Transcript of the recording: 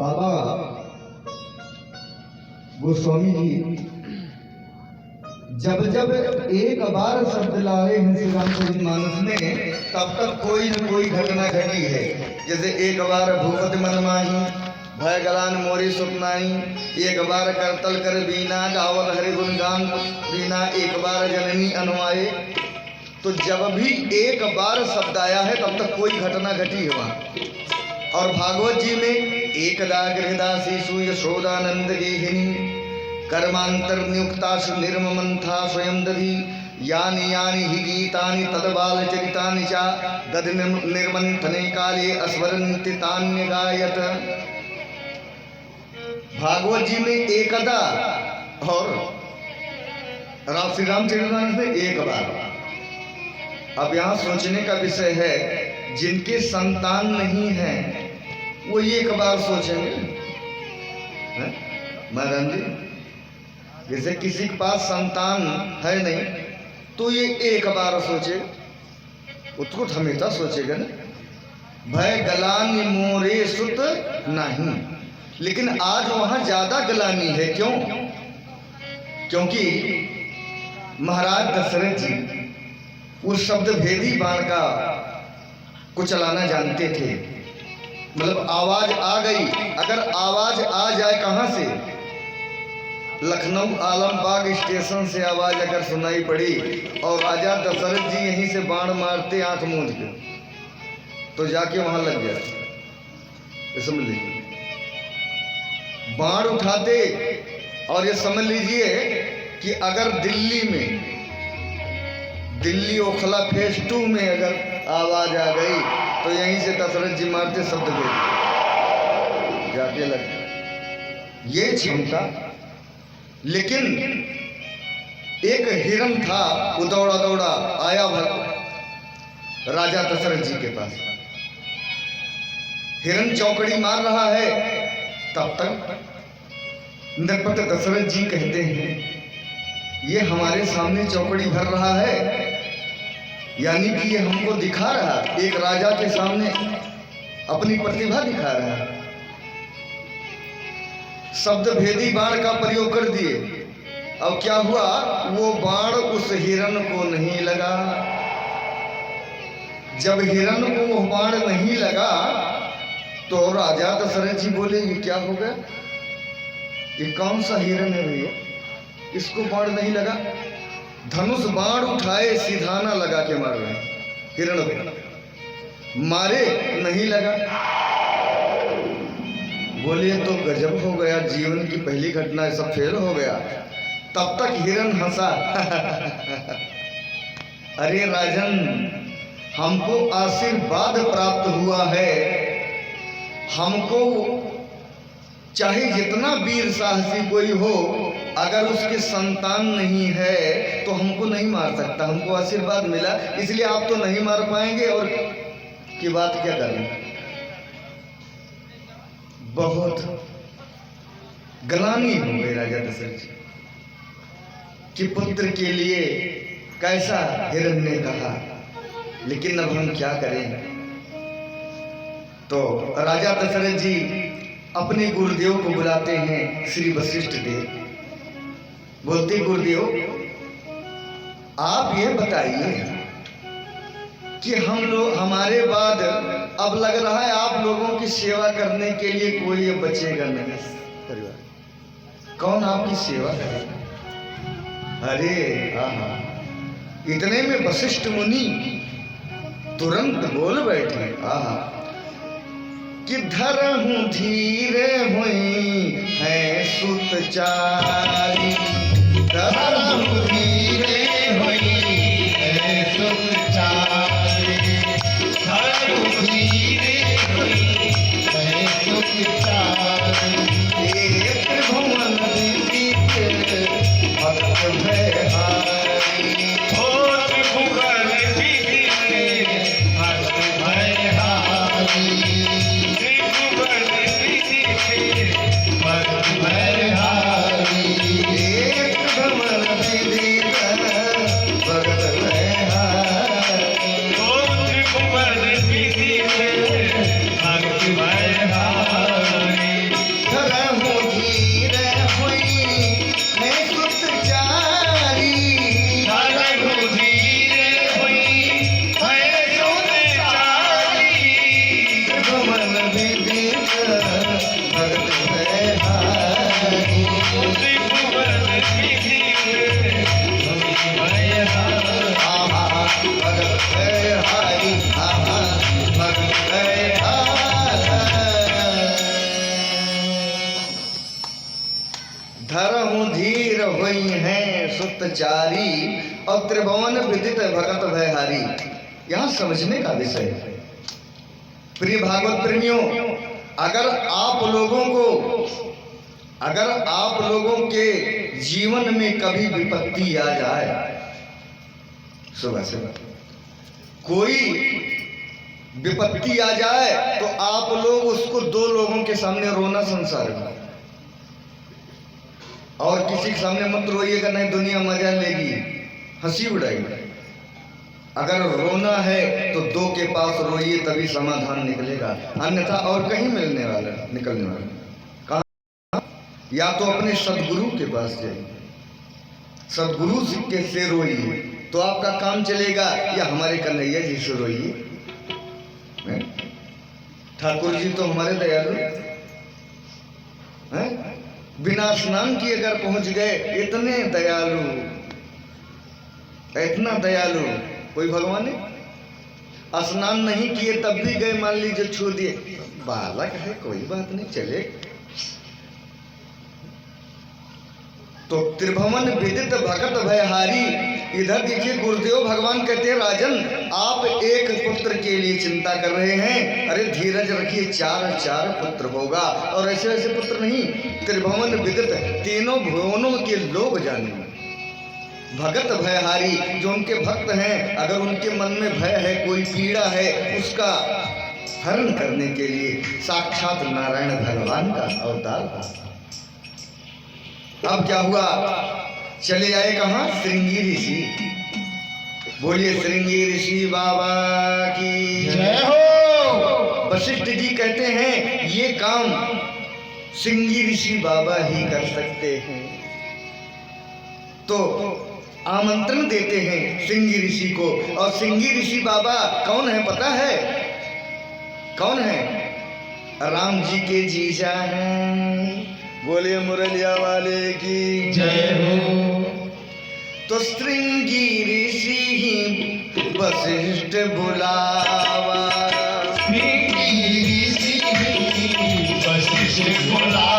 बाबा गोस्वामी जी जब जब एक बार शब्द लाए हैं श्री रामचरितमानस में, तब तक कोई न कोई घटना घटी है। जैसे एक बार भूपति मन माही, भय गलान मोरी सुपनाई, एक बार करतल कर बीना, गावल हरि गुण गान बीना, एक बार जननी अनुआए। तो जब भी एक बार शब्द आया है तब तक कोई घटना घटी है वहाँ। और भागवत जी में एकदा गृहदासीसु यशोदानंद गेहिनी, कर्मांतर नियुक्तासु निर्ममंथा स्वयं दधि, यानि यानि हि गीतानि तद्बाल चरितानि च, दधि निर्मंथने काले अस्वरन्ति तान्य गायत। भागवत जी में एकदा और श्री रामचरितमानस में एक बार। अब यहाँ सोचने का विषय है, जिनके संतान नहीं है वो एक बार सोचेंगे महाराज जी। जैसे किसी के पास संतान है नहीं तो ये एक बार सोचे, उसको हमेशा सोचेगा ना। भय गलानी मोरे सुत नहीं, लेकिन आज वहां ज्यादा गलानी है। क्यों? क्योंकि महाराज दशरथ जी उस शब्द भेदी बाण का को चलाना जानते थे। मतलब आवाज आ गई, अगर आवाज आ जाए कहां से, लखनऊ आलमबाग स्टेशन से आवाज अगर सुनाई पड़ी और राजा दशरथ जी यहीं से बाण मारते आंख मूंद के, तो जाके वहां लग गया। समझ लीजिए, बाण उठाते। और ये समझ लीजिए कि अगर दिल्ली ओखला फेज 2 में अगर आवाज आ गई तो यहीं से दशरथ जी मारते शब्द भेद जाके लग गया। ये क्षमता। लेकिन एक हिरण था, वो दौड़ा दौड़ा आया राजा दशरथ जी के पास। हिरण चौकड़ी मार रहा है, तब तक नृपत दशरथ जी कहते हैं ये हमारे सामने चौकड़ी भर रहा है, यानी कि ये हमको दिखा रहा, एक राजा के सामने अपनी प्रतिभा दिखा रहा है। शब्द भेदी बाण का प्रयोग कर दिए। अब क्या हुआ, वो बाण उस हिरण को नहीं लगा। जब हिरण को वो बाण नहीं लगा तो राजा दशरथ जी बोले ये क्या हो गया, ये कौन सा हिरण है भैया, इसको बाण नहीं लगा। धनुष बाण उठाए सीधाना लगा के मार रहे हैं हिरण को, मारे नहीं लगा। बोले तो गजब हो गया, जीवन की पहली घटना है, सब फेल हो गया। तब तक हिरण हंसा अरे राजन, हमको आशीर्वाद प्राप्त हुआ है, हमको चाहे जितना वीर साहसी कोई हो, अगर उसके संतान नहीं है तो हमको नहीं मार सकता, हमको आशीर्वाद मिला, इसलिए आप तो नहीं मार पाएंगे और की बात क्या करें। बहुत गलानी हो गई राजा दशरथ जी कि पुत्र के लिए कैसा हिरण ने कहा, लेकिन अब हम क्या करें। तो राजा दशरथ जी अपने गुरुदेव को बुलाते हैं, श्री वशिष्ठ देव। बोलते गुरुदेव आप ये बताइए कि हम लोग, हमारे बाद अब लग रहा है आप लोगों की सेवा करने के लिए कोई बचेगा नहीं परिवार, कौन आपकी सेवा करेगा। अरे हाँ, इतने में वशिष्ठ मुनि तुरंत बोल बैठे आहा कि धरहूं धीरे हुई है सुतचारी, धरहूं धीरे हुई है सुतचारी, धरहूं धीरे हुई है सुतचारी। एक त्रिभुवन दीपित भक्त भयहारी, हो त्रिभुवन दीपित भक्त भयहारी, भगत भयहारी। आहा भगत भयहारी, आहा भगत भयहारी। धरहु धीर हुई हैं सुतचारी, और त्रिभुवन विदित भगत भयहारी। यहाँ समझने का विषय है प्रिय भागवत प्रेमियों, अगर आप लोगों के जीवन में कभी विपत्ति आ जाए, सुबह से कोई विपत्ति आ जाए, तो आप लोग उसको दो लोगों के सामने रोना संसार में, और किसी के सामने मत रोइएगा, नहीं दुनिया मजा लेगी, हंसी उड़ाएगी। अगर रोना है तो दो के पास रोइए, तभी समाधान निकलेगा, अन्यथा और कहीं निकलने वाला कहाँ? या तो अपने सदगुरु के पास जाइए, सदगुरु के से रोइए तो आपका काम चलेगा, या हमारे कन्हैया जी से रोइए। ठाकुर जी तो हमारे दयालु हैं, बिना स्नान किए अगर पहुंच गए, इतने दयालु, इतना दयालु कोई भगवान है। स्नान नहीं किए तब भी गए, मान लीजिए छू दिए, बालक है कोई बात नहीं चले। तो त्रिभुवन विदित भगत भयहारी। इधर देखिए गुरुदेव भगवान कहते हैं, राजन आप एक पुत्र के लिए चिंता कर रहे हैं, अरे धीरज रखिए, चार चार पुत्र होगा, और ऐसे ऐसे पुत्र नहीं, त्रिभुवन विदित, तीनों भुवनों के लोग जाने। भगत भयहारी, जो उनके भक्त हैं, अगर उनके मन में भय है, कोई पीड़ा है, उसका हरण करने के लिए साक्षात नारायण भगवान का अवतार था। अब क्या हुआ, चले आए कहाँ? श्रृंगी ऋषि। बोलिए श्रृंगी ऋषि बाबा की जय हो। वशिष्ठ जी कहते हैं ये काम श्रृंगी ऋषि बाबा ही कर सकते हैं, तो आमंत्रण देते हैं श्रृंगी ऋषि को। और श्रृंगी ऋषि बाबा कौन है पता है? कौन है? राम जी के जीजा हैं। बोलिए मुरलिया वाले की जय हो। तो श्रृंगी ऋषि ही वशिष्ठ बुलावा, श्रृंगी ऋषि ही वशिष्ठ बुलावा।